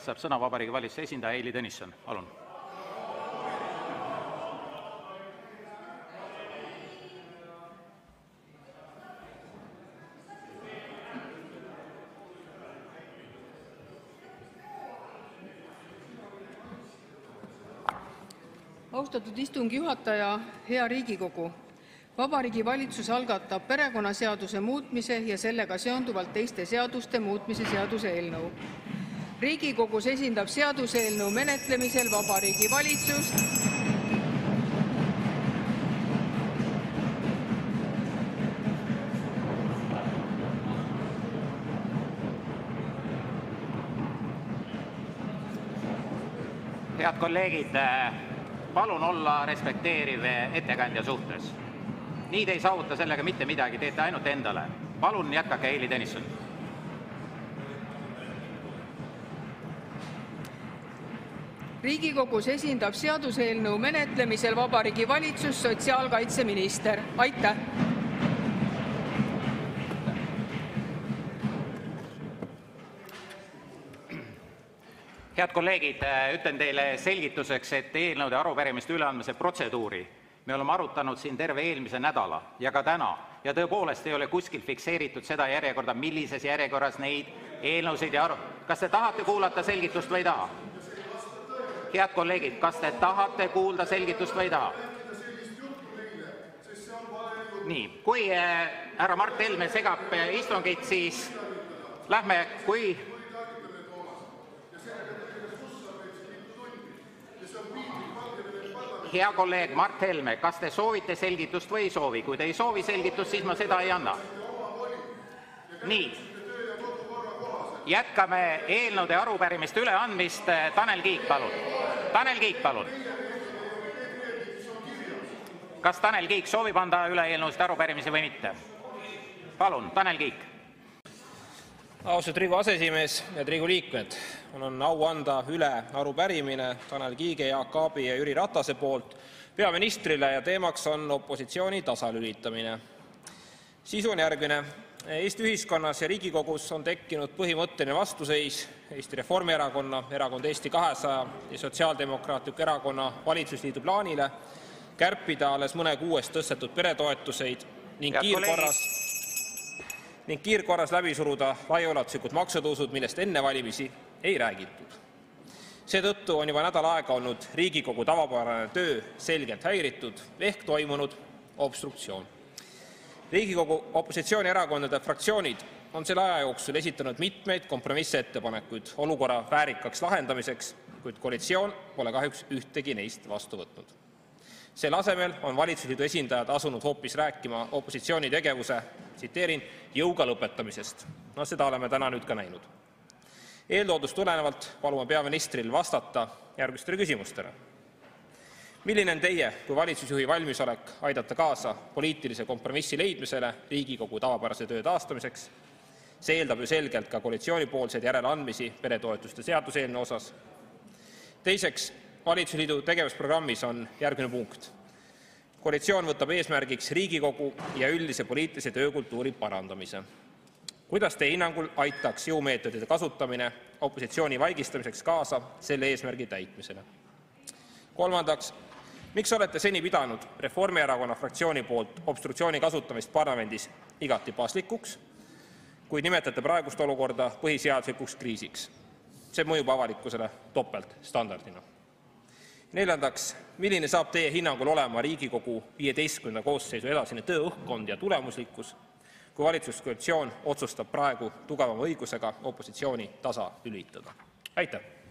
Saab sõna Vabariigi Valitsuse esindaja Heili Tõnisson, palun. Austatud istungi juhataja, hea Riigikogu! Vabariigi Valitsus algatab perekonnaseaduse muutmise ja sellega seonduvalt teiste seaduste muutmise seaduse eelnõu. Riigikogus esindab seaduseelnõu menetlemisel Vabariigi Valitsust Head kolleegid, palun olla respekteeriv ettekandja suhtes. Nii te ei saavuta sellega mitte midagi, teete ainult endale. Palun jätkake, Heili Tõnisson. Riigikogus esindab seaduseelnõu menetlemisel Vabariigi Valitsus sotsiaalkaitseminister. Aitäh! Head kolleegid, ütlen teile selgituseks, et eelnõude arupärimiste üleandmise protseduuri me oleme arutanud siin terve eelmise nädala ja ka täna. Ja tõepoolest ei ole kuskil fikseeritud seda järjekorda, millises järjekorras neid eelnõusid ja Kas te tahate kuulata selgitust või ei taha? Head kolleegid, kas te tahate kuulda selgitust või ei taha? Nii, kui härra Mart Helme segab istungit, siis lähme, kui hea kolleeg Mart Helme, kas te soovite selgitust või ei soovi? Kui te ei soovi selgitust, siis ma seda ei anna. Nii, jätkame eelnõude arupärimiste üleandmist. Tanel Kiik, palun. Tanel Kiik, palun. Kas Tanel Kiik soovib anda üle eelnõusid arupärimisi või mitte? Palun, Tanel Kiik. Austatud Riigikogu aseesimees ja Riigikogu liikmed, mul on au anda üle arupärimine Tanel Kiige, Jaak Aabi ja Jüri Ratase poolt peaministrile ja teemaks on opositsiooni tasalülitamine. Sisu on järgmine. Eesti ühiskonnas ja Riigikogus on tekkinud põhimõtteline vastuseis Eesti Reformierakonna, Erakond Eesti 200 ja Sotsiaaldemokraatliku Erakonna valitsusliidu plaanile kärpida alles mõne kuu eest tõstetud peretoetuseid ning kiirkorras läbi suruda laiaulatuslikud maksutõusud, millest enne valimisi ei räägitud. Seetõttu on juba nädal aega olnud Riigikogu tavapärane töö selgelt häiritud ehk toimunud obstruktsioon. Riigikogu opositsioonierakondade fraktsioonid on selle aja jooksul esitanud mitmeid kompromissettepanekuid olukorra väärikaks lahendamiseks, kuid koalitsioon pole kahjuks ühtegi neist vastu võtnud. Selle asemel on valitsusliidu esindajad asunud hoopis rääkima opositsiooni tegevuse, tsiteerin, jõuga lõpetamisest. Seda oleme täna nüüd ka näinud. Eeltoodust tulenevalt palume peaministril vastata järgmistele küsimustele. Milline on teie kui valitsusjuhi valmisolek aidata kaasa poliitilise kompromissi leidmisele Riigikogu tavapärase töö taastamiseks? See eeldab ju selgelt ka koalitsioonipoolseid järeleandmisi peretoetuste seaduseelnõu osas. Teiseks, valitsusliidu tegevusprogrammis on järgmine punkt. Koalitsioon võtab eesmärgiks Riigikogu ja üldise poliitilise töökultuuri parandamise. Kuidas teie hinnangul aitaks jõumeetodite kasutamine opositsiooni vaigistamiseks kaasa selle eesmärgi täitmisele? Kolmandaks, miks olete seni pidanud Reformierakonna fraktsiooni poolt obstruktsiooni kasutamist parlamendis igati paslikuks, kuid nimetate praegust olukorda põhiseaduslikuks kriisiks? See mõjub avalikkusele topeltstandardina. Neljandaks, milline saab teie hinnangul olema Riigikogu 15. koosseisu edasine tööõhkkond ja tulemuslikkus, kui valitsuskoalitsioon otsustab praegu tugevama õigusega opositsiooni tasa lülitada? Aitäh!